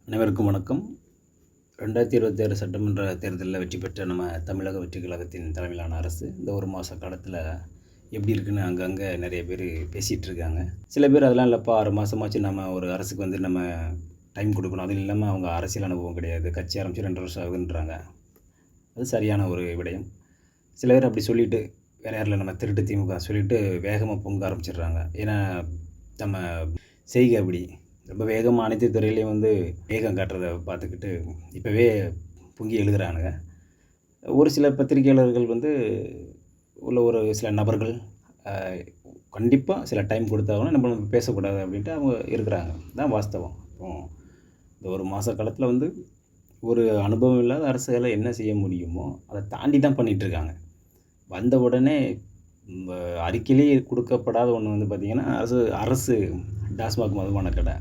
அனைவருக்கும் வணக்கம். 2026 சட்டமன்ற தேர்தலில் வெற்றி பெற்ற நம்ம தமிழக வெற்றி கழகத்தின் தலைமையிலான அரசு இந்த ஒரு மாத காலத்தில் எப்படி இருக்குன்னு அங்கங்கே நிறைய பேர் பேசிகிட்டு இருக்காங்க. சில பேர் அதெல்லாம் இல்லைப்பா 6 மாதமாச்சு நம்ம ஒரு அரசுக்கு வந்து நம்ம டைம் கொடுக்கணும், அது இல்லாமல் அவங்க அரசியல் அனுபவம் கிடையாது, கட்சி ஆரம்பித்து 2 வருஷம் ஆகுதுன்றாங்க. அது சரியான ஒரு விடயம். சில பேர் அப்படி சொல்லிவிட்டு வேற யாரில் நம்ம திருட்டு திமுக சொல்லிவிட்டு வேகமாக பொங்க ஆரம்பிச்சிடுறாங்க. ஏன்னா நம்ம செய்கை அப்படி ரொம்ப வேகமாக அனைத்து துறையிலையும் வந்து வேகம் காட்டுறதை பார்த்துக்கிட்டு இப்போவே பொங்கி எழுகிறானுங்க. ஒரு சில பத்திரிகையாளர்கள் வந்து ஒரு சில நபர்கள் கண்டிப்பாக சில டைம் கொடுத்தாங்கன்னா நம்ம பேசக்கூடாது அப்படின்ட்டு அவங்க இருக்கிறாங்க. தான் வாஸ்தவம். இந்த ஒரு மாத காலத்தில் வந்து ஒரு அனுபவம் இல்லாத அரசுகளை என்ன செய்ய முடியுமோ அதை தாண்டி தான் பண்ணிகிட்ருக்காங்க. வந்த உடனே அறிக்கையிலே கொடுக்கப்படாத ஒன்று வந்து பார்த்திங்கன்னா அரசு டாஸ்மாக் மதுபான கடை,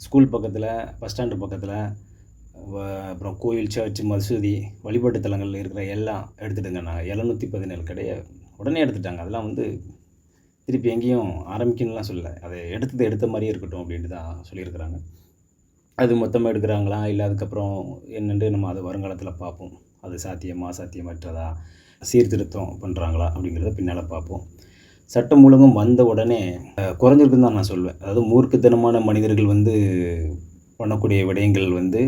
ஸ்கூல் பக்கத்தில், பஸ் ஸ்டாண்டு பக்கத்தில், அப்புறம் கோயில், சர்ச், மசூதி, வழிபாட்டு தலங்களில் இருக்கிற எல்லாம் எடுத்துட்டுங்கண்ணா 717 கடையை உடனே எடுத்துட்டாங்க. அதெல்லாம் வந்து திருப்பி எங்கேயும் ஆரம்பிக்கணும்லாம் சொல்லலை, அதை எடுத்த மாதிரியே இருக்கட்டும் அப்படின்ட்டு தான் சொல்லியிருக்கிறாங்க. அது மொத்தமாக எடுக்கிறாங்களா இல்லை அதுக்கப்புறம் என்னென்று நம்ம அதை வருங்காலத்தில் பார்ப்போம். அது சாத்தியமற்றதா, சீர்திருத்தம் பண்ணுறாங்களா அப்படிங்கிறத பின்னால் பார்ப்போம். சட்டம் ஒழுங்கும் வந்த உடனே குறைஞ்சிருக்குன்னு தான் நான் சொல்வேன். அதாவது மூர்க்கத்தனமான மனிதர்கள் வந்து பண்ணக்கூடிய விடயங்கள் வந்து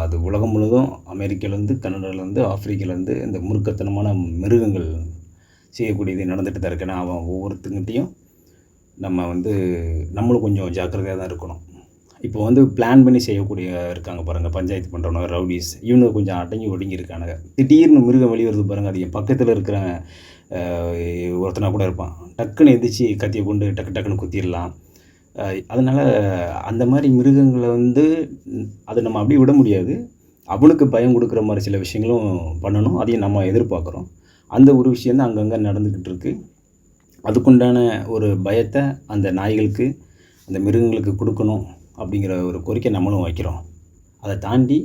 அது உலகம் முழுவதும், அமெரிக்காவிலேருந்து, கனடாவிலேருந்து, ஆப்பிரிக்காவிலேருந்து இந்த மூர்க்கத்தனமான மிருகங்கள் செய்யக்கூடியது நடந்துகிட்டு தான் இருக்குன்னா அவன் ஒவ்வொருத்தங்கிட்டையும் நம்ம வந்து நம்மளும் கொஞ்சம் ஜாக்கிரதையாக தான் இருக்கணும். இப்போ வந்து பிளான் பண்ணி செய்யக்கூடிய இருக்காங்க பாருங்கள், பஞ்சாயத்து பண்ணுறவங்க, ரவுடிஸ், இவங்க கொஞ்சம் அடங்கி ஒடுங்கி இருக்கானுங்க. திடீர்னு மிருகம் வெளியே வருது பாருங்கள், அது என் பக்கத்தில் இருக்கிற ஒருத்தனாக கூட இருப்பான், டக்குன்னு எந்திரிச்சு கத்தியை கொண்டு டக்குன்னு குத்திடலாம். அதனால் அந்த மாதிரி மிருகங்களை வந்து அதை நம்ம அப்படியே விட முடியாது. அவனுக்கு பயம் கொடுக்குற மாதிரி சில விஷயங்களும் பண்ணணும், அதையும் நம்ம எதிர்பார்க்குறோம். அந்த ஒரு விஷயந்தான் அங்கங்கே நடந்துக்கிட்டு இருக்குது. அதுக்குண்டான ஒரு பயத்தை அந்த நாய்களுக்கு, அந்த மிருகங்களுக்கு கொடுக்கணும் அப்படிங்கிற ஒரு கோரிக்கை நம்மளும் வைக்கிறோம். அதை தாண்டி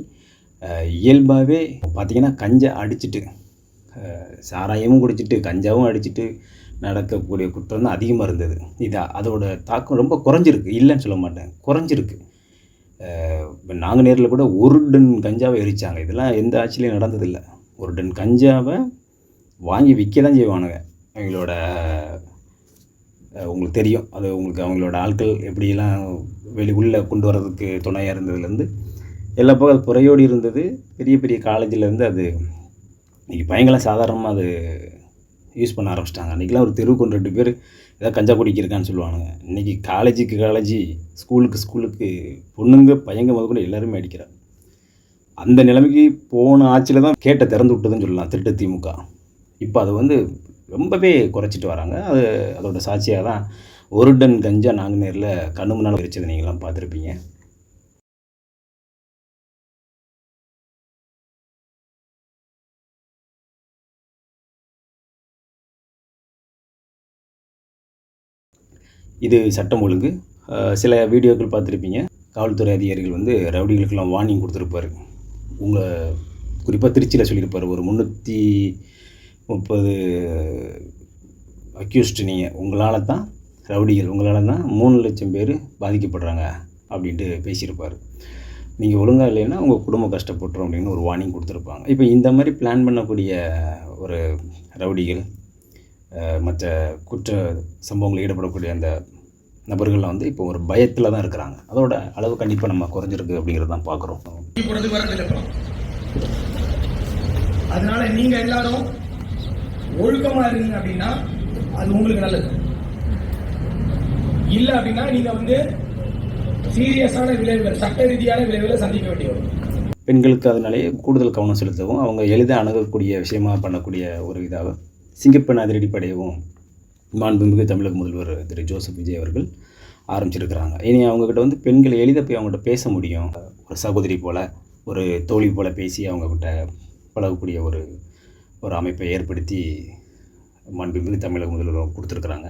இயல்பாகவே பார்த்திங்கன்னா கஞ்சா அடிச்சுட்டு, சாராயமும் குடிச்சிட்டு, கஞ்சாவும் அடிச்சுட்டு நடக்கக்கூடிய குற்றம் தான் அதிகமாக இருந்தது. அதோட தாக்கம் ரொம்ப குறைஞ்சிருக்கு, இல்லைன்னு சொல்ல மாட்டேன், குறைஞ்சிருக்கு. இப்போ நாங்கள் நேரில் கூட 1 டன் கஞ்சாவை எரித்தாங்க. இதெல்லாம் எந்த ஆட்சியிலையும் நடந்ததில்லை. 1 டன் கஞ்சாவை வாங்கி விற்க தான் செய்வானுங்க. அவங்களோட உங்களுக்கு தெரியும், அது உங்களுக்கு அவங்களோட ஆட்கள் எப்படியெல்லாம் உள்ளே கொண்டு வர்றதுக்கு துணையாக இருந்ததுலேருந்து எல்லா பக்கம் அது புறையோடி இருந்தது. பெரிய பெரிய காலேஜிலேருந்து அது இன்றைக்கி பையங்களாம் சாதாரணமாக அது யூஸ் பண்ண ஆரம்பிச்சிட்டாங்க. அன்றைக்கெலாம் ஒரு தெருவுக்கு 2 பேர் ஏதாவது கஞ்சா குடிக்கிருக்கான்னு சொல்லுவானுங்க. இன்றைக்கி காலேஜுக்கு ஸ்கூலுக்கு பொண்ணுங்க பையங்க முதற்கொண்டு எல்லாருமே அடிக்கிறாங்க. அந்த நிலைமைக்கு போன ஆட்சியில் தான் கேட்டை திறந்து விட்டதுன்னு சொல்லலாம் திருட்டு திமுக. இப்போ அது வந்து ரொம்பவே குறைச்சிட்டு வராங்க. அதோட சாட்சியாக தான் 1 டன் கஞ்சா நாங்கள் நேரில் கண்ணு முன்னால் எரிச்சது நீங்களாம் பார்த்துருப்பீங்க. இது சட்டம் ஒழுங்கு. சில வீடியோக்கள் பார்த்துருப்பீங்க, காவல்துறை அதிகாரிகள் வந்து ரவுடிகளுக்கெல்லாம் வார்னிங் கொடுத்துருப்பாரு. குறிப்பாக திருச்சியில் சொல்லியிருப்பார், ஒரு 330 அக்யூஸ்டு உங்களால் தான் ரவுடிகள், உங்களால் தான் 3 லட்சம் பேர் பாதிக்கப்படுறாங்க அப்படின்ட்டு பேசியிருப்பார். நீங்கள் ஒழுங்காக இல்லைன்னா உங்கள் குடும்பம் கஷ்டப்பட்டுரும் அப்படின்னு ஒரு வார்னிங் கொடுத்துருப்பாங்க. இப்போ இந்த மாதிரி பிளான் பண்ணக்கூடிய ஒரு ரவுடிகள், மற்ற குற்ற சம்பவங்களில் ஈடுபடக்கூடிய அந்த நபர்கள்லாம் வந்து இப்போ ஒரு பயத்தில் தான் இருக்கிறாங்க. அதோட அளவு கண்டிப்பாக நம்ம குறைஞ்சிருக்கு அப்படிங்கிறது தான் பார்க்குறோம். அதனால நீங்கள் எல்லாரும் ஒழுக்கமாக இருந்தீங்க அப்படின்னா அது உங்களுக்கு நல்லது. இல்லை அப்படின்னா நீங்கள் வந்து சீரியஸான விளைவுகள், சட்ட ரீதியான விளைவுகளை சந்திக்க வேண்டிய வரும். பெண்களுக்கு அதனாலேயே கூடுதல் கவனம் செலுத்தவும், அவங்க எளிதாக அணுகக்கூடிய விஷயமாக பண்ணக்கூடிய ஒரு இதாக சிங்கப்பெண் அதிரடிப்படையவும் மாண்புமிகு தமிழக முதல்வர் திரு ஜோசப் விஜய் அவர்கள் ஆரம்பிச்சிருக்கிறாங்க. இனி அவங்கக்கிட்ட வந்து பெண்கள் எளிதாக போய் அவங்ககிட்ட பேச முடியும். ஒரு சகோதரி போல், ஒரு தோழி போல் பேசி அவங்கக்கிட்ட பழகக்கூடிய ஒரு அமைப்பை ஏற்படுத்தி மாண்புமிகு தமிழக முதல்வர் கொடுத்துருக்குறாங்க.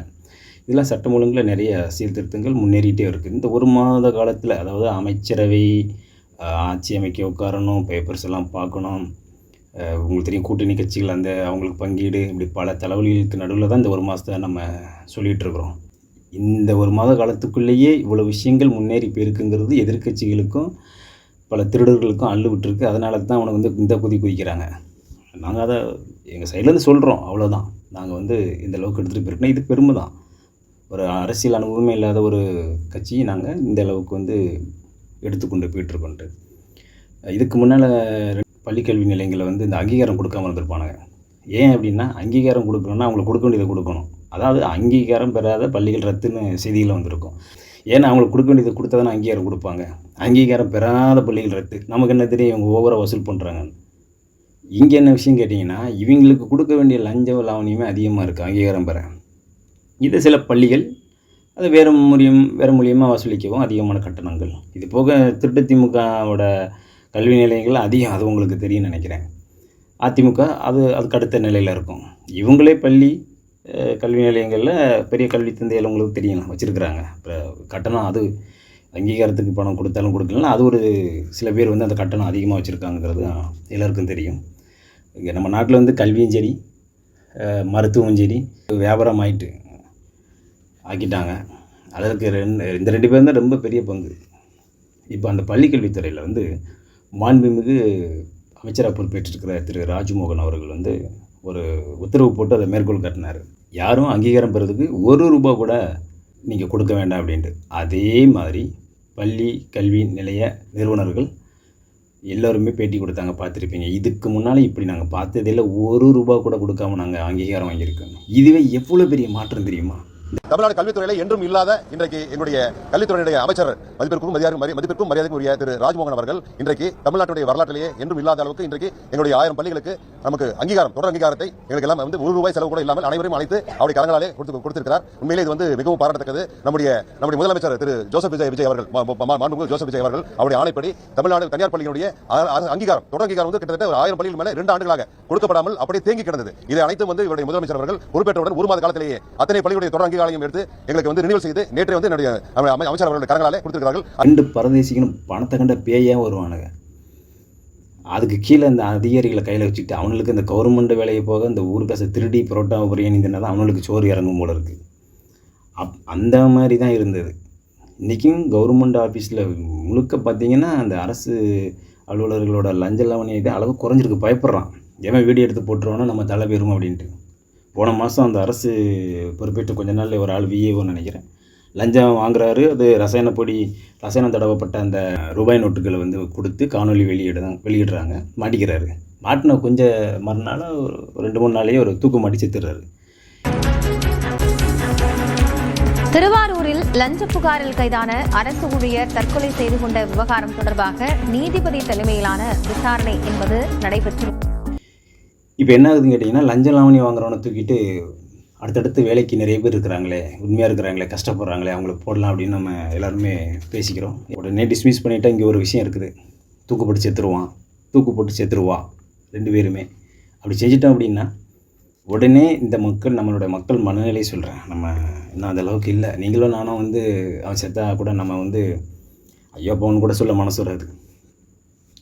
இதெல்லாம் சட்டம் ஒழுங்கில் நிறைய சீர்திருத்தங்கள் முன்னேறிகிட்டே இருக்குது. இந்த ஒரு மாத காலத்தில், அதாவது அமைச்சரவை ஆட்சி அமைக்க உட்காரணும், பேப்பர்ஸ் எல்லாம் பார்க்கணும், உங்களுக்கு தெரியும் கூட்டணி கட்சிகள் அவங்களுக்கு பங்கீடு, இப்படி பல தலைவலிகளுக்கு நடுவில் தான் இந்த ஒரு மாதத்தை நம்ம சொல்லிகிட்ருக்குறோம். இந்த ஒரு மாத காலத்துக்குள்ளேயே இவ்வளோ விஷயங்கள் முன்னேறி போயிருக்குங்கிறது எதிர்க்கட்சிகளுக்கும் பல திருடர்களுக்கும் அள்ளு விட்டுருக்கு. அதனால தான் அவனை வந்து இந்த குதிக்கிறாங்க. நாங்கள் அதை எங்கள் சைட்லேருந்து சொல்கிறோம், அவ்வளோதான். நாங்கள் வந்து இந்த அளவுக்கு எடுத்துகிட்டு போயிருக்கோம். இது பெருமை தான். ஒரு அரசியல் அனுபவமே இல்லாத ஒரு கட்சி நாங்கள் இந்த அளவுக்கு வந்து எடுத்துக்கொண்டு போயிட்டுருக்கோன்ட்டு. இதுக்கு முன்னால் பள்ளிக்கல்வி நிலையங்களில் வந்து இந்த அங்கீகாரம் கொடுக்காம இருந்திருப்பானுங்க. ஏன் அப்படின்னா, அங்கீகாரம் கொடுக்கணுன்னா அவங்களுக்கு கொடுக்க வேண்டியதை கொடுக்கணும். அதாவது அங்கீகாரம் பெறாத பள்ளிகள் ரத்துன்னு செய்தியில் வந்திருக்கும். ஏன்னா அவங்களுக்கு கொடுக்க வேண்டியதை கொடுத்தா தானே அங்கீகாரம் கொடுப்பாங்க. அங்கீகாரம் பெறாத பள்ளிகள் ரத்து. நமக்கு என்ன தெரியும், இவங்க ஓவராக வசூல் பண்ணுறாங்கன்னு. இங்கே என்ன விஷயம் கேட்டிங்கன்னா, இவங்களுக்கு கொடுக்க வேண்டிய லஞ்ச லாவணியமே அதிகமாக இருக்குது அங்கீகாரம் பெற. இது சில பள்ளிகள் அது வேறு மூலியமாக வசூலிக்கவும் அதிகமான கட்டணங்கள். இது போக திருட்டு திமுகவோட கல்வி நிலையங்கள் அதிகம், அது உங்களுக்கு தெரியும்னு நினைக்கிறேன். அதிமுக அதுக்கு அடுத்த நிலையில் இருக்கும். இவங்களே பள்ளி கல்வி நிலையங்களில் பெரிய கல்வி தந்தைகள் உங்களுக்கு தெரியும் வச்சுருக்குறாங்க. இப்போ கட்டணம் அது அங்கீகாரத்துக்கு பணம் கொடுத்தாலும் கொடுக்கலாம், அது ஒரு சில பேர் வந்து அந்த கட்டணம் அதிகமாக வச்சுருக்காங்கிறது எல்லாருக்கும் தெரியும். இங்கே நம்ம நாட்டில் வந்து கல்வியும் சரி மருத்துவம் சரி வியாபாரம் ஆக்கிட்டாங்க. அதற்கு இந்த ரெண்டு பேரும் தான் ரொம்ப பெரிய பங்கு. இப்போ அந்த பள்ளிக்கல்வித்துறையில் வந்து மாண்புமிகு அமைச்சராக பொறுப்பேற்றிருக்கிற திரு ராஜ்மோகன் அவர்கள் வந்து ஒரு உத்தரவு போட்டு அதை மேற்கோள் காட்டினார். யாரும் அங்கீகாரம் பெறதுக்கு ₹1 கூட நீங்கள் கொடுக்க வேண்டாம் அப்படின்ட்டு. அதே மாதிரி பள்ளி கல்வி நிலைய நிறுவனர்கள் எல்லோருமே பேட்டி கொடுத்தாங்க, பார்த்துருப்பீங்க. இதுக்கு முன்னால் இப்படி நாங்கள் பார்த்ததில்லை, ₹1 கூட கொடுக்காம நாங்கள் அங்கீகாரம் வாங்கியிருக்கோம். இதுவே எவ்வளோ பெரிய மாற்றம் தெரியுமா? தமிழ்நாடு கல்வித்துறையில் என்றும் இல்லாத இன்றைக்கு என்னுடைய கல்வித்துறையுடைய அமைச்சர் மதிப்பிற்கும் மரியாதைக்கும் உரிய திரு ராஜ்மோகன் அவர்கள் இன்றைக்கு தமிழ்நாட்டுடைய வரலாற்றிலேயே என்றும் இல்லாத அளவுக்கு இன்றைக்கு எங்களுடைய 1000 பள்ளிகளுக்கு நமக்கு தொடர் அங்கீகாரத்தை எங்களுக்கு எல்லாம் வந்து ₹1 செலவு கூட இல்லாமல் அனைவரையும் அழைத்து அவருடைய கரங்களாலே கொடுத்திருக்கிறார். உண்மையிலே இது வந்து மிகவும் பாராட்டத்தக்கது. நம்முடைய முதலமைச்சர் திரு ஜோசப் விஜய் அவர்கள், மாண்புமிகு ஜோசப் விஜய் அவர்கள் அவருடைய ஆணைப்படி தமிழ்நாடு தனியார் பள்ளிகளுடைய தொடர் அங்கீகாரம் வந்து கிட்டத்தட்ட 1000 பள்ளிகள் மேலே 2 ஆண்டுகளாக கொடுக்கப்படாமல் அப்படியே தேங்கி கிடந்தது. இதை அனைத்தும் வந்து இவருடைய முதலமைச்சர் அவர்கள் பொறுப்பேற்றவுடன் 1 மாத காலத்திலேயே அத்தனை பள்ளிகளுடைய தொடர் எடுத்து எங்களுக்கு வந்து ரினிவல் செய்து நேற்று வந்து என்னுடைய அமைச்சர் அவர்களுடைய கரங்களாலே கொடுத்திருக்கிறார்கள். 2 பரதேசிகளும் பணத்தை கண்ட பேயா வருவானுங்க. அதுக்கு கீழே இந்த அதிகாரிகளை கையில் வச்சுக்கிட்டு அவனுக்கு இந்த கவர்மெண்ட் வேலையை போக இந்த ஊர் காசை திருடி புரோட்டா பிரியாணி தின்னா அவனுக்கு சோறு இறங்கும் போல இருக்குது. அந்த மாதிரி தான் இருந்தது. இன்றைக்கும் கவர்மெண்ட் ஆஃபீஸில் முழுக்க பார்த்திங்கன்னா அந்த அரசு அலுவலர்களோட லஞ்ச லாவணி அளவு குறைஞ்சிருக்கு. பயப்படுறான், எவன் வீடியோ எடுத்து போட்டுருவானோ நம்ம தலை போயிரும் அப்படின்ட்டு. போன மாதம் அந்த அரசு பொறுப்பேற்று கொஞ்ச நாளில் ஒரு ஆள் விஏஓன்னு நினைக்கிறேன் லஞ்சம் வாங்குறாரு. அது ரசாயனம் தடவப்பட்ட அந்த ரூபாய் நோட்டுகளை வந்து கொடுத்து காணொலி வெளியிடுறாங்க. மாட்டிக்கிறாரு. மாட்டின கொஞ்சம் மறுநாள் ஒரு 2-3 நாளையே ஒரு தூக்கு மாட்டி செத்துடுறாரு. திருவாரூரில் லஞ்ச புகாரில் கைதான அரசு ஊழியர் தற்கொலை செய்து கொண்ட விவகாரம் தொடர்பாக நீதிபதி தலைமையிலான விசாரணை என்பது நடைபெற்று. இப்போ என்ன ஆகுதுன்னு கேட்டிங்கன்னா, லஞ்ச லாவணி வாங்குறவனை தூக்கிட்டு அடுத்தடுத்து வேலைக்கு நிறைய பேர் இருக்கிறாங்களே, உண்மையாக இருக்கிறாங்களே, கஷ்டப்படுறாங்களே, அவங்களுக்கு போடலாம் அப்படின்னு நம்ம எல்லாருமே பேசிக்கிறோம். உடனே டிஸ்மிஸ் பண்ணிவிட்டால் இங்கே ஒரு விஷயம் இருக்குது, தூக்கு போட்டு செத்துருவா 2 பேருமே. அப்படி செஞ்சிட்டோம் அப்படின்னா உடனே இந்த நம்மளோட மக்கள் மனநிலை சொல்கிறேன், நம்ம இன்னும் அந்த அளவுக்கு இல்லை. நீங்களும் நானும் வந்து அவன் செத்தா கூட நம்ம வந்து ஐயோ போன்னு கூட சொல்ல மனசு வராது.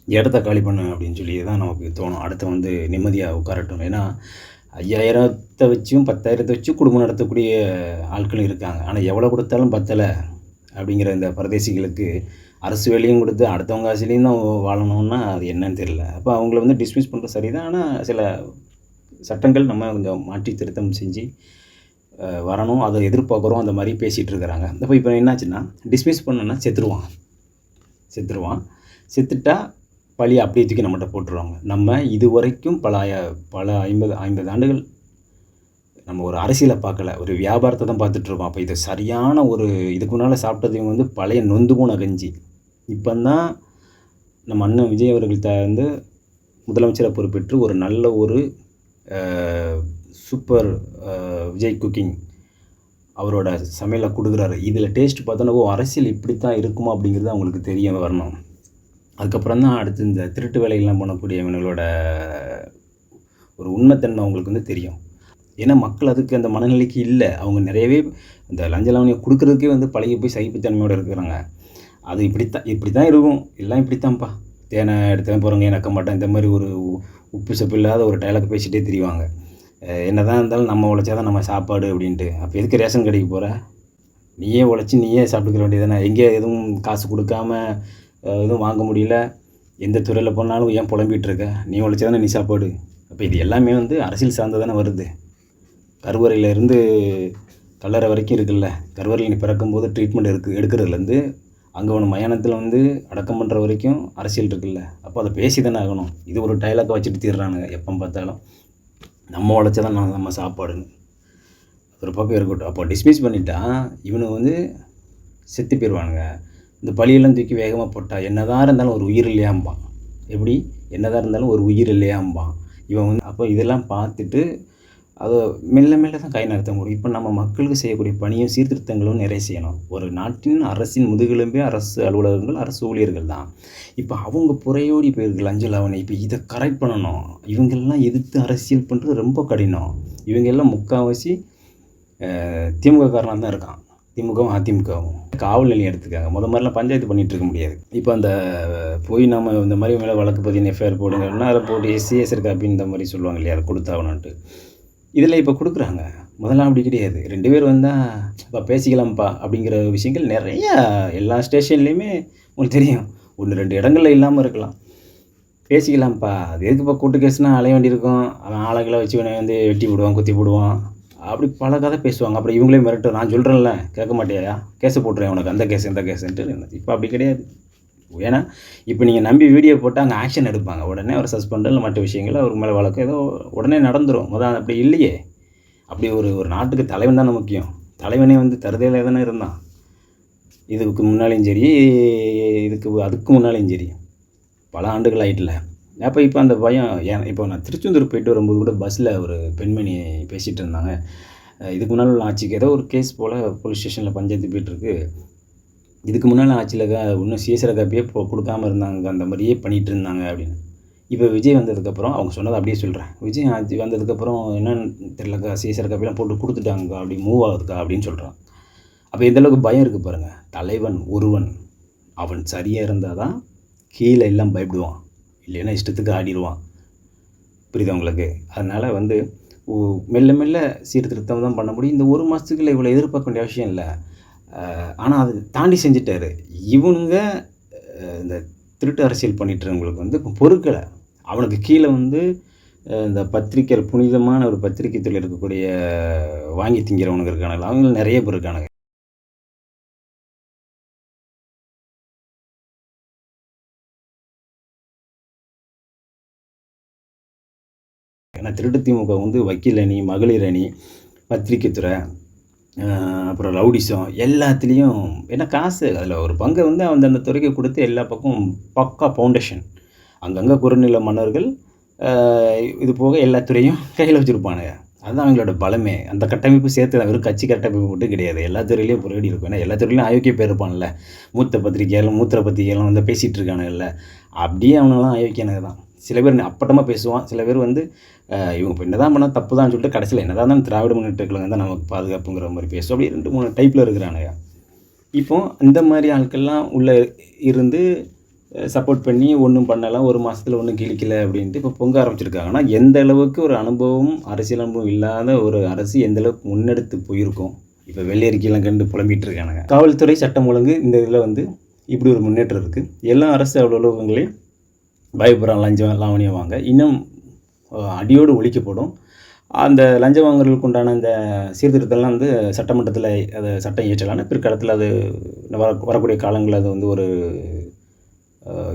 இடத்த காலி பண்ணு அப்படின்னு சொல்லி தான் நமக்கு தோணும். அடுத்து வந்து நிம்மதியாக உட்காரட்டும். ஏன்னா 5000 வச்சும் 10,000 வச்சு குடும்பம் நடத்தக்கூடிய ஆட்களும் இருக்காங்க. ஆனால் எவ்வளோ கொடுத்தாலும் பத்தலை அப்படிங்கிற இந்த பரதேசிகளுக்கு அரசு வேலையும் கொடுத்து அடுத்தவங்க ஆசையிலையும் தான் வாழணும்னா அது என்னன்னு தெரியல. அப்போ அவங்கள வந்து டிஸ்மிஸ் பண்ணுறது சரிதான். ஆனால் சில சட்டங்கள் நம்ம கொஞ்சம் மாற்றி திருத்தம் செஞ்சு வரணும், அதை எதிர்பார்க்குறோம். அந்த மாதிரி பேசிகிட்டு இருக்கிறாங்க. இப்போ என்னாச்சுன்னா, டிஸ்மிஸ் பண்ணோன்னா செத்துருவான். செத்துட்டா பழி அப்படியே தூக்கி நம்மகிட்ட போட்டுருவாங்க. நம்ம இது வரைக்கும் பல 50 ஆண்டுகள் நம்ம ஒரு அரசியலை பார்க்கல, ஒரு வியாபாரத்தை தான் பார்த்துட்ருக்கோம். அப்போ இது சரியான ஒரு இதுக்கு முன்னால் சாப்பிட்டது வந்து பழைய நொந்து போன கஞ்சி. இப்போ தான் நம்ம அண்ணன் விஜய் அவர்கள் வந்து முதலமைச்சராக பொறுப்பேற்று ஒரு நல்ல ஒரு சூப்பர் விஜய் குக்கிங் அவரோட சமையலை கொடுக்குறாரு. இதில் டேஸ்ட் பார்த்தோன்னா அரசியல் இப்படி தான் இருக்குமா அப்படிங்கிறது அவங்களுக்கு தெரிய வரணும். அதுக்கப்புறம் தான் அடுத்து இந்த திருட்டு வேலைகள்லாம் பண்ணக்கூடிய இவங்களோட ஒரு உண்மைத்தன்மை அவங்களுக்கு வந்து தெரியும். ஏன்னா மக்கள் அதுக்கு அந்த மனநிலைக்கு இல்லை. அவங்க நிறையவே இந்த லஞ்ச லாவணியை கொடுக்குறதுக்கே வந்து பழகி போய் சகிப்புத்தன்மையோடு இருக்கிறாங்க. அது இப்படி தான் இருக்கும், எல்லாம் இப்படித்தான்ப்பா, தேனை எடுத்துன்னு போகிறவங்க எனக்கு மாட்டேன், இந்த மாதிரி ஒரு உப்பு சப்பு இல்லாத ஒரு டைலாக் பேசிகிட்டே தெரிவாங்க. என்ன தான் இருந்தாலும் நம்ம உழைச்சா தான் நம்ம சாப்பாடு அப்படின்ட்டு. அப்போ எதுக்கு ரேஷன் கடைக்கு போகிற? நீயே உழைச்சி நீயே சாப்பிட்டுக்கிற வேண்டியதானே. எங்கே எதுவும் காசு கொடுக்காம எதுவும் வாங்க முடியல, எந்த துறையில் போனாலும் ஏன் புலம்பிகிட்டு இருக்க? நீ உழைச்சா தானே நீ சாப்பாடு. அப்போ இது எல்லாமே வந்து அரசியல் சார்ந்து தானே வருது. கருவறையிலேருந்து கல்லறை வரைக்கும் இருக்குல்ல, கருவறையில் நீ பிறக்கும்போது ட்ரீட்மெண்ட் எடுக்கிறதுலேருந்து அங்கே ஒன்று மயானத்தில் வந்து அடக்கம் பண்ணுற வரைக்கும் அரசியல் இருக்குல்ல. அப்போ அதை பேசி தானே ஆகணும். இது ஒரு டைலாக்கை வச்சுட்டு தீர்றானுங்க எப்போ பார்த்தாலும். நம்ம உழைச்சா தான் நம்ம சாப்பாடுன்னு ஒரு பக்கம் இருக்கட்டும். அப்போ டிஸ்மிஸ் பண்ணிட்டா இவனுக்கு வந்து செத்து போயிடுவானுங்க. இந்த பழியெல்லாம் தூக்கி வேகமாக போட்டால் என்னதான் இருந்தாலும் ஒரு உயிர் இல்லையாம்பான். எப்படி என்னதான் இருந்தாலும் ஒரு உயிர் இல்லையாம்பான் இவன் வந்து. அப்போ இதெல்லாம் பார்த்துட்டு அதை மெல்ல மெல்ல தான் கை நகர்த்த முடியும். இப்போ நம்ம மக்களுக்கு செய்யக்கூடிய பணியும் சீர்திருத்தங்களும் நிறைய செய்யணும். ஒரு நாட்டின் அரசின் முதுகெலும்பே அரசு அலுவலகங்கள், அரசு ஊழியர்கள் தான். இப்போ அவங்க புறையோடி போயிருக்கு லஞ்ச லாவணி. இப்போ இதை கரெக்ட் பண்ணணும். இவங்கெல்லாம் எதிர்த்து அரசியல் பண்ணுறது ரொம்ப கடினம். இவங்க எல்லாம் முக்கால்வாசி திமுக காரணம் தான் இருக்கான். திமுகவும் அதிமுகவும் காவல் நிலையம் எடுத்துக்காங்க. மாதிரிலாம் பஞ்சாயத்து பண்ணிகிட்டு இருக்க முடியாது. இப்போ அந்த போய் நம்ம இந்த மாதிரி மேலே வழக்கு பதினு எஃப்ஐஆர் போடுங்கன்னா அதை போட்டு சிஎஸ்ஆர் காப்பி இந்த மாதிரி சொல்லுவாங்க இல்லையா, அதை கொடுத்தாகணுன்ட்டு. இதில் இப்போ கொடுக்குறாங்க. முதல்ல அப்படி கிடையாது. 2 பேர் வந்தால் இப்போ பேசிக்கலாம்ப்பா அப்படிங்கிற விஷயங்கள் நிறையா எல்லா ஸ்டேஷன்லேயுமே உங்களுக்கு தெரியும். 1-2 இடங்களில் இல்லாமல் இருக்கலாம். பேசிக்கலாம்ப்பா, அது எதுக்குப்பா கூட்டு கேஸ்னால் அலைய வேண்டியிருக்கும். அவன் ஆளுகளை வச்சு வந்து வெட்டி போடுவான், குத்தி போடுவான், அப்படி பல கதை பேசுவாங்க. அப்புறம் இவங்களே மிரட்டு, நான் சொல்கிறேன்ல கேட்க மாட்டியா, கேஸை போட்டுறேன் உனக்கு, அந்த கேஸ் இந்த கேஸுன்ட்டு. இப்போ அப்படி கிடையாது. ஏன்னா இப்போ நீங்கள் நம்பி வீடியோ போட்டால் அங்கே ஆக்ஷன் எடுப்பாங்க. உடனே ஒரு சஸ்பெண்ட் இல்லை மற்ற விஷயங்கள் அவர் மேலே வழக்கு ஏதோ உடனே நடந்துடும். அப்படி இல்லையே. அப்படி ஒரு நாட்டுக்கு தலைவன் தானே முக்கியம். தலைவனே வந்து தருதலையே தானே இருந்தான். இதுக்கு முன்னாலேயும் சரி, அதுக்கு முன்னாலேயும் சரி, பல ஆண்டுகள் ஆகிட்டில்ல. அப்போ இப்போ அந்த பயம் இப்போ நான் திருச்செந்தூர் போயிட்டு வரும்போது கூட பஸ்ஸில் ஒரு பெண்மணி பேசிகிட்டு இருந்தாங்க. இதுக்கு முன்னால் உள்ள ஆட்சிக்கு ஏதோ ஒரு கேஸ் போல் போலீஸ் ஸ்டேஷனில் பஞ்சாயத்து போயிட்டுருக்கு. இதுக்கு முன்னால் ஆட்சியில் இன்னும் சிஎஸ்ஆர் காப்பியே கொடுக்காமல் இருந்தாங்க, அந்த மாதிரியே பண்ணிகிட்டு இருந்தாங்க அப்படின்னு. இப்போ விஜய் வந்ததுக்கப்புறம் அவங்க சொன்னதை அப்படியே சொல்கிறேன். விஜய் ஆட்சி வந்ததுக்கப்புறம் என்னென்னு தெரியலக்கா, சிஎஸ்ஆர் காப்பிலாம் போட்டு கொடுத்துட்டாங்க, அப்படி மூவ் ஆகுதுக்கா அப்படின்னு சொல்கிறான். அப்போ எந்தளவுக்கு பயம் இருக்குது பாருங்கள். தலைவன் ஒருவன், அவன் சரியாக இருந்தால் தான் கீழே எல்லாம் பயப்படுவான், இல்லைன்னா இஷ்டத்துக்கு ஆடிடுவான். புரியுது உங்களுக்கு? அதனால் வந்து மெல்ல மெல்ல சீர்திருத்தம் தான் பண்ண முடியும். இந்த 1 மாதத்துக்குள்ள இவ்வளோ எதிர்பார்க்க வேண்டிய அவசியம் இல்லை. ஆனால் அது தாண்டி செஞ்சிட்டாரு. இவனுங்க இந்த திருட்டு அரசியல் பண்ணிட்டுறவங்களுக்கு வந்து இப்போ பொறுக்கலை. அவனுக்கு கீழே வந்து இந்த பத்திரிக்கை, புனிதமான ஒரு பத்திரிக்கை தொழில் இருக்கக்கூடிய வாங்கி திங்கிறவனுங்க இருக்கானுங்க. அவங்க நிறைய பேர் இருக்கானுங்க. ஏன்னா திருட்டு திமுக வந்து வக்கீல் அணி, மகளிர் அணி, பத்திரிக்கை துறை, அப்புறம் ரவுடிசம் எல்லாத்துலேயும் ஏன்னா காசு அதில் ஒரு பங்கை வந்து அந்தந்த துறைக்கு கொடுத்து எல்லா பக்கமும் பக்கா ஃபவுண்டேஷன். அங்கங்கே குறுநில மன்னர்கள் இது போக எல்லா துறையும் கையில் வச்சுருப்பானுங்க. அதுதான் அவங்களோட பலமே. அந்த கட்டமைப்பு சேர்த்து தான், வெறும் கட்சி கட்டமைப்பு மட்டும் கிடையாது. எல்லா துறையிலையும் புரடி இருக்கும். ஏன்னா எல்லா துறையிலையும் ஆயோக்கிய பேர் இருப்பான்ல. மூத்த பத்திரிகையாலும் மூத்திர பத்திரிகையாலும் வந்து பேசிகிட்டு இருக்கானுங்கல்ல, அப்படியே அவனெல்லாம் ஆயோக்கியானுங்க தான். சில பேர் அப்பட்டமாக பேசுவான். சில பேர் வந்து இவங்க இப்போ என்ன தான் பண்ணால் தப்பு தான் சொல்லிட்டு கடைசியில் என்ன தான் திராவிட முன்னேற்ற கழகம் தான் நமக்கு பாதுகாப்புங்கிற மாதிரி பேசும். அப்படி 2-3 டைப்பில் இருக்கிறானுங்க. இப்போ இந்த மாதிரி ஆட்கள்லாம் உள்ளே இருந்து சப்போர்ட் பண்ணி ஒன்றும் பண்ணலாம், 1 மாதத்தில் ஒன்றும் கிழிக்கலை அப்படின்ட்டு இப்போ பொங்க ஆரம்பிச்சிருக்காங்க. ஆனால் எந்த அளவுக்கு ஒரு அனுபவம், அரசியல் அனுபவம் இல்லாத ஒரு அரசு எந்த அளவுக்கு முன்னெடுத்து போயிருக்கும். இப்போ வெள்ளையறிக்கையெல்லாம் கண்டு புலம்பிகிட்டு இருக்கானுங்க. காவல்துறை, சட்டம் ஒழுங்கு இந்த இதில் வந்து இப்படி ஒரு முன்னேற்றம் இருக்குது. எல்லா அரசு அலுவலகங்களையும் பயப்படுறான் லஞ்சம் லாவணியம் வாங்க. இன்னும் அடியோடு ஒழிக்கப்படும். அந்த லஞ்சம் வாங்குறதுக்கு உண்டான அந்த சீர்திருத்தம்லாம் வந்து சட்டமன்றத்தில் அதை சட்டம் இயற்றலான்னு பிற்காலத்தில் அது வரக்கூடிய காலங்களில் அது வந்து ஒரு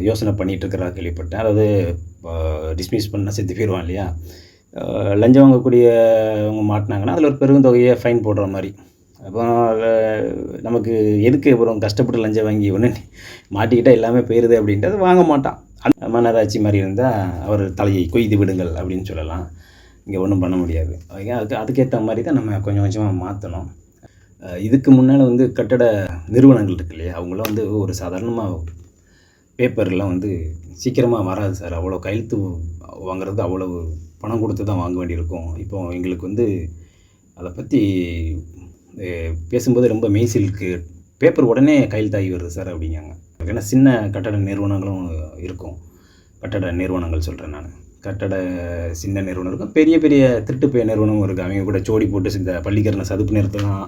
யோசனை பண்ணிகிட்டு இருக்கிறதா கேள்விப்பட்டேன். அதாவது டிஸ்மிஸ் பண்ணால் செத்து போயிடுவான் இல்லையா, லஞ்சம் வாங்கக்கூடியவங்க மாட்டினாங்கன்னா அதில் ஒரு பெருந்தொகையை ஃபைன் போடுற மாதிரி. அப்போ நமக்கு எதுக்கு அப்புறம் கஷ்டப்பட்டு லஞ்சம் வாங்கி ஒன்று மாட்டிக்கிட்டால் எல்லாமே போயிடுது அப்படின்ட்டு அது வாங்க மாட்டான். மன்னராட்சி மாதிரி இருந்தால் அவர் தலையை கொய்து விடுங்கள் அப்படின்னு சொல்லலாம். இங்கே ஒன்றும் பண்ண முடியாது. அதுக்கேற்ற மாதிரி தான் நம்ம கொஞ்சம் கொஞ்சமாக மாற்றணும். இதுக்கு முன்னால் வந்து கட்டட நிறுவனங்கள் இருக்கு இல்லையா, அவங்களாம் வந்து ஒரு சாதாரணமாக பேப்பர்லாம் வந்து சீக்கிரமாக வராது சார், அவ்வளோ கையெழுத்து வாங்குறது அவ்வளோ பணம் கொடுத்து தான் வாங்க வேண்டியிருக்கும். இப்போ எங்களுக்கு வந்து அதை பற்றி பேசும்போது ரொம்ப மெய்சிலுக்கு பேப்பர் உடனே கையெழுத்தாகி வருது சார் அப்படிங்காங்க. ஏன்னா சின்ன கட்டட நிறுவனங்களும் இருக்கும். கட்டட நிறுவனங்கள் சொல்கிறேன் நான். கட்டட சின்ன நிறுவனம் இருக்கும், பெரிய பெரிய திருட்டு நிறுவனமும் இருக்குது. அவங்க கூட ஜோடி போட்டு இந்த பள்ளிக்கரணை சதுப்பு நிறத்தெல்லாம்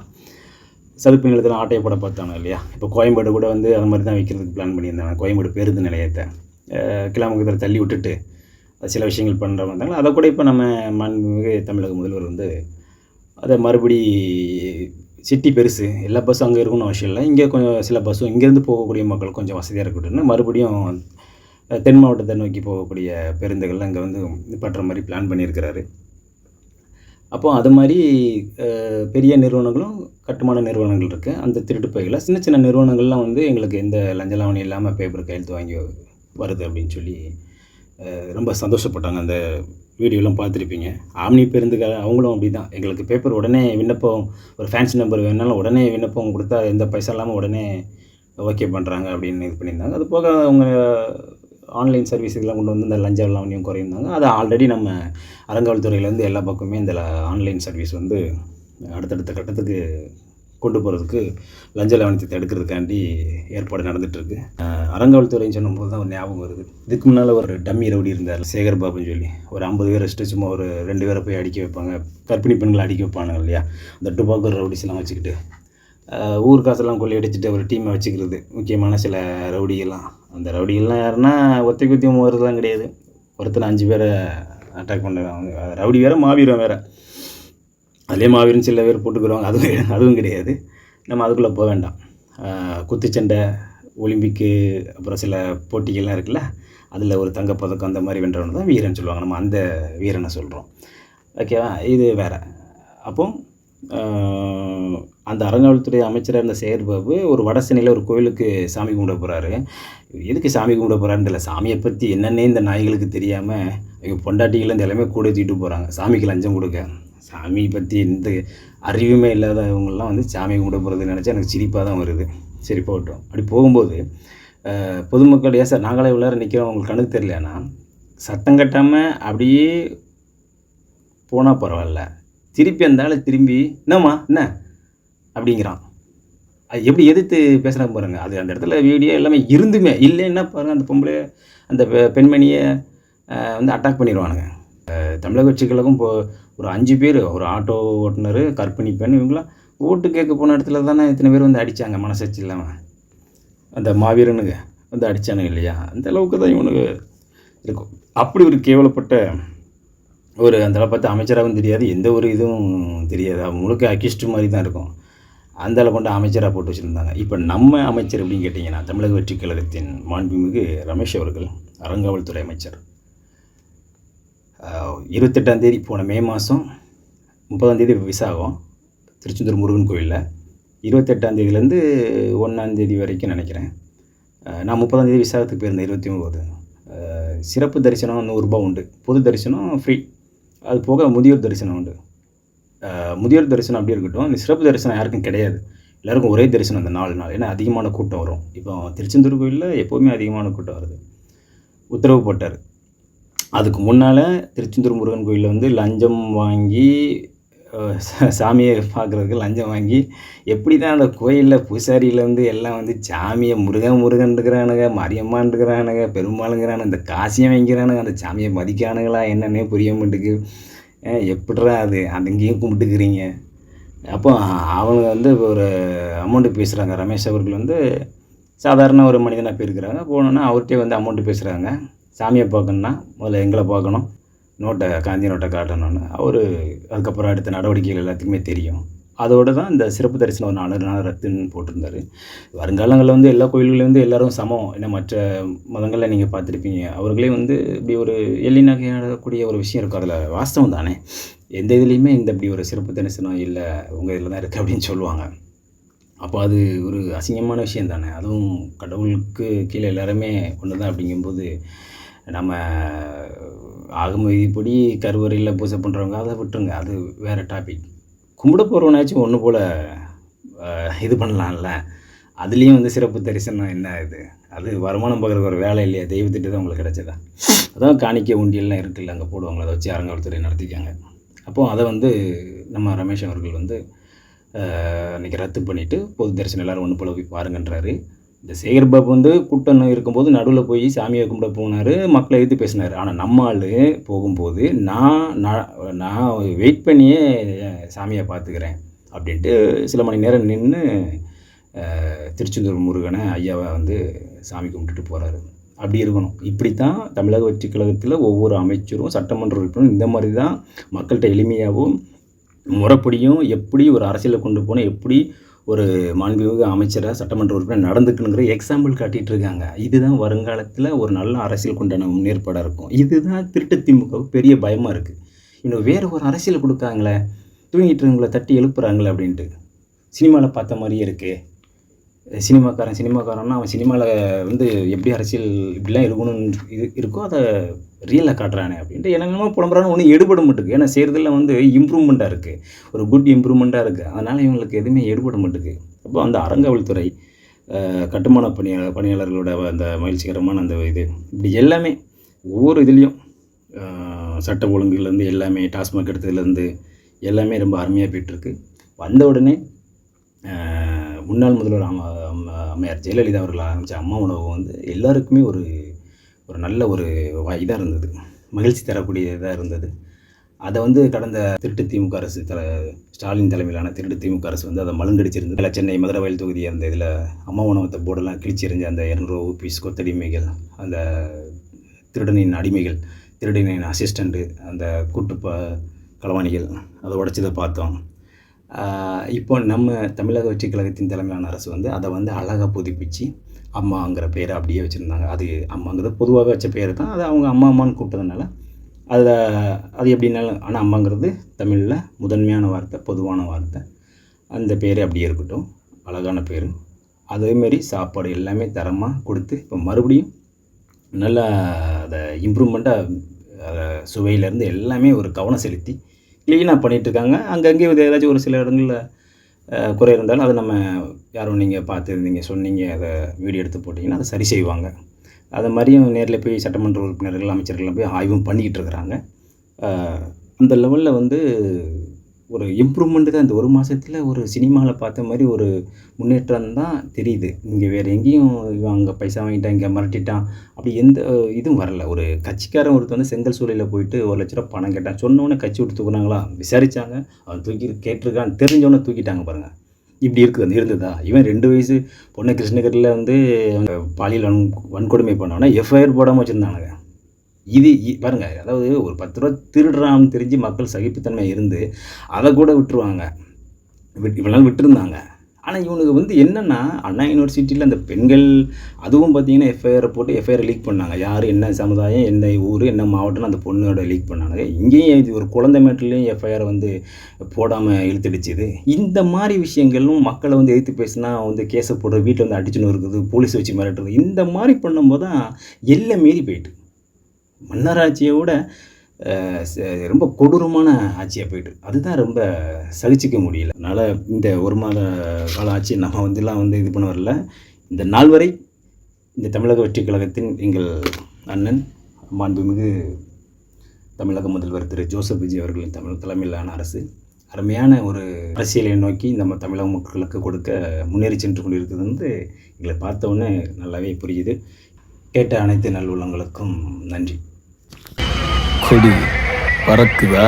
சதுப்பு நிலத்தில் ஆட்டையை போட பார்த்தாங்க இல்லையா. இப்போ கோயம்பேடு கூட வந்து அது மாதிரி தான் வைக்கிறதுக்கு பிளான் பண்ணியிருந்தாங்க. கோயம்பேடு பேருந்து நிலையத்தை கிலோமீட்டர் தள்ளி விட்டுட்டு சில விஷயங்கள் பண்ணுற வந்தாங்க. அதை கூட இப்போ நம்ம மாண்புமிகு தமிழக முதல்வர் வந்து அதை மறுபடி சிட்டி பெருசு, எல்லா பஸ்ஸும் அங்கே இருக்கணும்னு அவசியம் இல்லை, இங்கே கொஞ்சம் சில பஸ்ஸும் இங்கேருந்து போகக்கூடிய மக்கள் கொஞ்சம் வசதியாக இருக்கட்டும்னு மறுபடியும் தென் மாவட்டத்தை நோக்கி போகக்கூடிய பேருந்துகள் அங்கே வந்து நிப்பாட்டுற மாதிரி பிளான் பண்ணியிருக்கிறாரு. அப்போ அது மாதிரி பெரிய நிறுவனங்களும் கட்டுமான நிறுவனங்கள் இருக்குது. அந்த திருட்டு பைகளை சின்ன சின்ன நிறுவனங்கள்லாம் வந்து எங்களுக்கு எந்த லஞ்ச லாவணி இல்லாமல் பேப்பர் கையெழுத்து வாங்கி வருது அப்படின்னு சொல்லி ரொம்ப சந்தோஷப்பட்டாங்க. அந்த வீடியோலாம் பார்த்துருப்பீங்க. ஆம்னி பேருந்துக்காக அவங்களும் அப்படி தான், எங்களுக்கு பேப்பர் உடனே விண்ணப்பம், ஒரு ஃபேன்சி நம்பர் வேணாலும் உடனே விண்ணப்பம் கொடுத்தா எந்த பைசா இல்லாமல் உடனே ஓகே பண்ணுறாங்க அப்படின்னு இது பண்ணியிருந்தாங்க. அது போக அவங்க ஆன்லைன் சர்வீஸுக்கெல்லாம் கொண்டு வந்து இந்த லஞ்ச லாவணியும் குறையிருந்தாங்க. அது ஆல்ரெடி நம்ம அறங்காவல்துறையிலேருந்து எல்லா பக்கமே இந்த ஆன்லைன் சர்வீஸ் வந்து அடுத்தடுத்த கட்டத்துக்கு கொண்டு போகிறதுக்கு லஞ்ச லாவணியத்தை தடுக்கிறதுக்காண்டி ஏற்பாடு நடந்துகிட்ருக்கு. அறங்காவல்துறைன்னு சொன்னும்போது தான் ஒரு ஞாபகம் வருது. இதுக்கு முன்னால் ஒரு டம்மி ரவுடி இருந்தார், சேகர் பாபுன்னு சொல்லி. ஒரு 50 பேரை வச்சுட்டு சும்மா ஒரு 2 பேரை போய் அடிக்க வைப்பாங்க, கர்ப்பிணி பெண்களை அடிக்க வைப்பானுங்க இல்லையா. அந்த டுபாக்கோ ரவுடிஸ்லாம் வச்சுக்கிட்டு ஊர் காசெல்லாம் கொள்ளையடிச்சிட்டு ஒரு டீமை வச்சுக்கிறது, முக்கியமான சில ரவுடிகள்லாம். அந்த ரவுடிகள்லாம் யாருன்னா ஒத்தை குத்தி வருதுலாம் கிடையாது, ஒருத்தனை 5 பேரை அட்டாக் பண்ணுறாங்க. ரவுடி வேறு, மாவீரம் வேறு. அதிலே மாவீரன் சில பேர் போட்டுக்கிறவங்க, அதுவும் கிடையாது. நம்ம அதுக்குள்ளே போக வேண்டாம். குத்துச்சண்டை, ஒலிம்பிக்கு, அப்புறம் சில போட்டிகள்லாம் இருக்குல்ல, அதில் ஒரு தங்கப்பதக்கம் அந்த மாதிரி வென்றவன் தான் வீரன் சொல்லுவாங்க. நம்ம அந்த வீரனை சொல்கிறோம், ஓகேவா. இது வேறு. அப்போ அந்த அறங்காவல்துறை அமைச்சராக இருந்த சேகர் பாபு ஒரு வட சென்னையில் ஒரு கோயிலுக்கு சாமி கும்பிட போகிறாரு. எதுக்கு சாமி கும்பிட போகிறாருன்னு தெரியல. சாமியை பற்றி என்னென்னே இந்த நாய்களுக்கு தெரியாமல் இவங்க பொண்டாட்டிகள் எல்லாமே கூட தூக்கிட்டு போகிறாங்க சாமிக்கு லஞ்சம் கொடுக்க. சாமி பற்றி எந்த அறிவுமே இல்லாதவங்களாம் வந்து சாமி கும்பிட போகிறது நினச்சா எனக்கு சிரிப்பாக தான் வருது. சரி, போகட்டும். அப்படி போகும்போது பொதுமக்கள், ஏன் சார் நாங்களே உள்ளார நிற்கிறோம், உங்களுக்கு கணக்கு தெரியலன்னா சட்டம் கட்டாமல் அப்படியே போனால் பரவாயில்ல, திருப்பி அந்த ஆள் திரும்பி என்னம்மா என்ன அப்படிங்கிறான். அது எப்படி எதிர்த்து பேசுகிறாங்க பாருங்கள். அது அந்த இடத்துல வீடியோ எல்லாமே இருந்துமே இல்லைன்னா பாருங்கள், அந்த பொம்பளை அந்த பெண்மணியை வந்து அட்டாக் பண்ணிடுவானுங்க. தமிழக கட்சிகளுக்கும் இப்போ ஒரு 5 பேர், ஒரு ஆட்டோ ஓட்டுநர், கர்ப்பிணி பெண், இவங்களாம் ஓட்டு கேட்க போன இடத்துல தானே இத்தனை பேர் வந்து அடித்தாங்க, மனசாட்சி இல்லாமல். அந்த மாவீரனுங்க வந்து அடித்தானுங்க இல்லையா. அந்த அளவுக்கு தான் இவனுக்கு இருக்கும். அப்படி ஒரு கேவலப்பட்ட ஒரு அந்த அளவு பார்த்து அமைச்சராகவும் தெரியாது, எந்த ஒரு இதுவும் தெரியாது, முழுக்க அக்கிஸ்ட் மாதிரி தான் இருக்கும். அந்த அளவு கொண்டு அமைச்சராக போட்டு வச்சுருந்தாங்க. இப்போ நம்ம அமைச்சர் எப்படின்னு கேட்டிங்கன்னா, தமிழக வெற்றிக் கழகத்தின் மாண்புமிகு ரமேஷ் அவர்கள், அறங்காவல்துறை அமைச்சர், 28ஆம் தேதி போன மே மாதம் 30ஆம் தேதி விசாகம் திருச்செந்தூர் முருகன் கோயிலில், 28ஆம் தேதியிலேருந்து 1ஆம் தேதி வரைக்கும் நினைக்கிறேன். நான் 30ஆம் தேதி விசாகத்துக்கு போயிருந்தேன். 29 சிறப்பு தரிசனம் 100 ரூபா உண்டு, பொது தரிசனம் ஃப்ரீ. அது போக முதியோர் தரிசனம் உண்டு. முதியோர் தரிசனம் அப்படி இருக்கட்டும், இந்த சிறப்பு தரிசனம் யாருக்கும் கிடையாது, எல்லாருக்கும் ஒரே தரிசனம் அந்த 4 நாள். ஏன்னா அதிகமான கூட்டம் வரும். இப்போ திருச்செந்தூர் கோயிலில் எப்போவுமே அதிகமான கூட்டம் வருது. உத்தரவு போட்டார். அதுக்கு முன்னால் திருச்செந்தூர் முருகன் கோயிலில் வந்து லஞ்சம் வாங்கி சாமியை பார்க்குறதுக்கு லஞ்சம் வாங்கி எப்படி தான் அந்த கோயிலில் பூசாரியில் வந்து எல்லாம் வந்து சாமியை முருகன்னுக்கிறானுங்க, மாரியம்மான்னுக்கிறானுங்க, பெருமாளுங்கிறானு, இந்த காசியம் வாங்கிறானுங்க, அந்த சாமியை மதிக்கானுங்களா என்னன்னே புரிய மாட்டுக்கு. எப்படிறா அது அங்கேயும் கும்பிட்டுக்கிறீங்க. அப்போ அவங்க வந்து ஒரு அமௌண்ட்டு பேசுகிறாங்க. ரமேஷ் அவர்கள் வந்து சாதாரண ஒரு மனிதனாக போயிருக்கிறாங்க. போனோன்னா அவர்கிட்டே வந்து அமௌண்ட்டு பேசுகிறாங்க. சாமியை பார்க்கணுன்னா முதல்ல எங்களை பார்க்கணும், நோட்டை, காந்தி நோட்டை காட்டணும்னு. அவர் அதுக்கப்புறம் அடுத்த நடவடிக்கைகள் எல்லாத்துக்குமே தெரியும். அதோடு தான் இந்த சிறப்பு தரிசனம் ஒரு 4 நாள் ரத்துன்னு போட்டிருந்தார். வருங்காலங்களில் வந்து எல்லா கோயில்களையும் வந்து எல்லோரும் சமம். ஏன்னா மற்ற மதங்களில் நீங்கள் பார்த்துருப்பீங்க, அவர்களே வந்து இப்படி ஒரு எள்ளிநகையாடக்கூடிய ஒரு விஷயம் இருக்கும். அதில் வாஸ்தவம் தானே, எந்த இதுலேயுமே இந்த இப்படி ஒரு சிறப்பு தரிசனம் இல்லை, உங்கள் இதில் தான் இருக்குது அப்படின்னு சொல்லுவாங்க. அப்போ அது ஒரு அசிங்கமான விஷயம் தானே. அதுவும் கடவுளுக்கு கீழே எல்லாருமே ஒன்று தான் அப்படிங்கும்போது, நம்ம ஆகம விதிப்படி கருவறையில் பூஜை பண்ணுறவங்க அதை விட்டுருங்க, அது வேறு டாபிக். கும்பிட போகிறவனாச்சும் ஒன்று போல் இது பண்ணலாம்ல. அதுலேயும் வந்து சிறப்பு தரிசனம் என்ன இது, அது வருமானம் பார்க்குற ஒரு வேலை இல்லையா, தெய்வத்திட்டு தான் உங்களுக்கு கிடச்சதா. அதான் காணிக்கை உண்டியல்லாம் இருக்குல்ல, அங்கே போடுவாங்களா, அதை வச்சு அறங்காவல்துறை நடத்திக்காங்க. அப்போது அதை வந்து நம்ம ரமேஷ் அவர்கள் வந்து இன்றைக்கி ரத்து பண்ணிவிட்டு பொது தரிசனம் எல்லோரும் ஒன்று போல் போய் பாருங்கன்றாரு. இந்த சேகர் பாபு வந்து கூட்டம் இருக்கும்போது நடுவில் போய் சாமியை கும்பிட போனார், மக்களை எதிர்த்து பேசினார். ஆனால் நம்ம ஆள் போகும்போது நான் வெயிட் பண்ணியே சாமியை பார்த்துக்கிறேன், அப்படின்ட்டு சில மணி நேரம் நின்று திருச்செந்தூர் முருகனை ஐயாவை வந்து சாமி கும்பிட்டுட்டு போகிறாரு. அப்படி இருக்கணும். இப்படித்தான் தமிழக வெற்றிக் கழகத்தில் ஒவ்வொரு அமைச்சரும் சட்டமன்ற உறுப்பினரும் இந்த மாதிரி தான் மக்கள்கிட்ட எளிமையாகவும் முறைப்படியும் எப்படி ஒரு அரசியலை கொண்டு போனால் எப்படி ஒரு மாண்புமிகு அமைச்சராக சட்டமன்ற உறுப்பினர் நடந்துக்கணுங்கிற எக்ஸாம்பிள் காட்டிகிட்டு இருக்காங்க. இதுதான் வருங்காலத்தில் ஒரு நல்ல அரசியல் கொண்டான முன்னேற்பாடாக இருக்கும். இதுதான் திருட்டு திமுகவுக்கு பெரிய பயமாக இருக்குது. இன்னும் வேறு ஒரு அரசியல் கொடுக்காங்களே, தூங்கிட்டு இருக்கவங்கள தட்டி எழுப்புறாங்களே அப்படின்ட்டு. சினிமாவில் பார்த்த மாதிரியே இருக்குது. சினிமாக்காரன்னா அவன் சினிமாவில் வந்து எப்படி அரசியல் இப்படிலாம் இருக்கணும்னு இருக்கோ அதை ரியலாக காட்டுறானே அப்படின்ட்டு என்னென்னமோ புலம்புறான்னு ஒன்றும் எடுபட மாட்டுக்கு. ஏன்னா செய்கிறதுல வந்து இம்ப்ரூவ்மெண்ட்டாக இருக்குது, ஒரு குட் இம்ப்ரூவ்மெண்ட்டாக இருக்குது. அதனால் இவங்களுக்கு எதுவுமே எடுபட மாட்டுக்கு. அப்போ அந்த அறங்காவல்துறை, கட்டுமான பணியாளர்களோட அந்த மகிழ்ச்சிகரமான அந்த இது இப்படி எல்லாமே ஒவ்வொரு இதுலேயும் சட்ட ஒழுங்குலேருந்து எல்லாமே டாஸ்மாக் எடுத்ததுலேருந்து எல்லாமே ரொம்ப அருமையாக போயிட்டுருக்கு. வந்த உடனே முன்னாள் முதல்வர் அம்மையார் ஜெயலலிதா அவர்கள் ஆரம்பித்த அம்மா உணவு வந்து எல்லாருக்குமே ஒரு நல்ல ஒரு இதாக இருந்தது, மகிழ்ச்சி தரக்கூடிய இதாக இருந்தது. அதை வந்து கடந்த திருட்டு திமுக அரசு ஸ்டாலின் தலைமையிலான திருட்டு திமுக அரசு வந்து அதை மழுங்கடிச்சிருந்தது. சென்னை மதுரை வயல் தொகுதி அந்த இதில் அம்மா உணவத்தை போர்டெல்லாம் கிழிச்சி எறிஞ்ச அந்த 200 பீஸ் கொத்தடிமைகள், அந்த திருடனின் அடிமைகள், திருடனின் அசிஸ்டண்ட்டு, அந்த கூட்டு களவாணிகள் அதை உடைச்சதை பார்த்தோம். இப்போ நம்ம தமிழக வெற்றிக் கழகத்தின் தலைமையிலான அரசு வந்து அதை வந்து அழகாக புதுப்பிச்சு அம்மாங்கிற பேரை அப்படியே வச்சுருந்தாங்க. அது அம்மாங்கிறது பொதுவாக வச்ச பேர் தான், அது அவங்க அம்மான்னு கூப்பிட்டதுனால அது எப்படின்னாலும், ஆனால் அம்மாங்கிறது தமிழில் முதன்மையான வார்த்தை, பொதுவான வார்த்தை. அந்த பேர் அப்படியே இருக்கட்டும், அழகான பேர். அதேமாரி சாப்பாடு எல்லாமே தரமாக கொடுத்து இப்போ மறுபடியும் நல்லா அதை இம்ப்ரூவ்மெண்ட்டாக சுவையிலேருந்து எல்லாமே ஒரு கவனம் செலுத்தி க்ளீனாக பண்ணிகிட்ருக்காங்க. அங்கங்கே ஏதாச்சும் ஒரு சில இடங்களில் குறை இருந்தாலும் அதை நம்ம யாரும் நீங்கள் பார்த்துருந்தீங்க சொன்னீங்க, அதை வீடியோ எடுத்து போட்டிங்கன்னா அதை சரி செய்வாங்க. அது மாதிரியும் நேரில் போய் சட்டமன்ற உறுப்பினர்கள் அமைச்சர்கள்லாம் போய் ஆய்வும் பண்ணிக்கிட்டு இருக்கிறாங்க. அந்த லெவலில் வந்து ஒரு இம்ப்ரூவ்மெண்ட்டு தான். இந்த ஒரு மாதத்தில் ஒரு சினிமாவில் பார்த்த மாதிரி ஒரு முன்னேற்றம் தான் தெரியுது. இங்கே வேறு எங்கேயும் இவன் அங்கே பைசா வாங்கிட்டான், இங்கே மிரட்டிட்டான், அப்படி எந்த இதுவும் வரல. ஒரு கட்சிக்காரன் ஒருத்தர் வந்து செங்கல் சூளையில் போயிட்டு 1 லட்ச ரூபா பணம் கேட்டான். சொன்னோன்னே கட்சி விட்டு தூக்குனாங்களா? விசாரித்தாங்க, அவன் கேட்டிருக்கான்னு தெரிஞ்சோன்னே தூக்கிட்டாங்க பாருங்கள். இப்படி இருக்குது இருந்ததா? இவன் 2 வயசு பொண்ணு கிருஷ்ணகிரியில் வந்து பாலியல் வன்கொடுமை பண்ணோன்னா எஃப்ஐஆர் போடாமல் வச்சுருந்தானுங்க. இது பாருங்கள், அதாவது ஒரு 10 ரூபா திருடுறான்னு தெரிஞ்சு மக்கள் சகிப்புத்தன்மை இருந்து அதை கூட விட்டுருவாங்க, இவ்வளோ நாள் விட்டுருந்தாங்க. ஆனால் இவனுக்கு வந்து என்னென்னா, அண்ணா யூனிவர்சிட்டியில் அந்த பெண்கள் அதுவும் பார்த்திங்கன்னா எஃப்ஐஆர் லீக் பண்ணாங்க. யார், என்ன சமுதாயம், என்ன ஊர், என்ன மாவட்டம்னு அந்த பொண்ணோட லீக் பண்ணாங்க. இங்கேயும் இது ஒரு குழந்தை மேட்டர்லேயும் எஃப்ஐஆர் வந்து போடாமல் இழுத்துடுச்சுது. இந்த மாதிரி விஷயங்களும் மக்களை வந்து எதிர்த்து பேசினா வந்து கேஸை போடுறது, வீட்டில் வந்து அடிச்சுன்னு இருக்குது, போலீஸ் வச்சு மிரட்டுறது, இந்த மாதிரி பண்ணும்போது தான் எல்லாம் மீறி போயிட்டு மன்னர் ஆட்சியை விட ரொம்ப கொடூரமான ஆட்சியாக போயிட்டு, அதுதான் ரொம்ப சகிச்சிக்க முடியல. அதனால் இந்த 1 மாத கால ஆட்சி நம்ம வந்துலாம் வந்து இது பண்ண வரல. இந்த நாள் வரை இந்த தமிழக வெற்றிக் கழகத்தின் எங்கள் அண்ணன் மாண்புமிகு தமிழக முதல்வர் திரு ஜோசப் விஜய் அவர்களின் தலைமையிலான அரசு அருமையான ஒரு அரசியலை நோக்கி நம்ம தமிழக மக்களுக்கு கொடுக்க முன்னேறி சென்று கொண்டிருக்கிறது வந்து எங்களை பார்த்தோன்னே நல்லாவே புரியுது. கேட்ட அனைத்து நல்லுள்ளங்களுக்கும் நன்றி. கொடி பறக்குதா?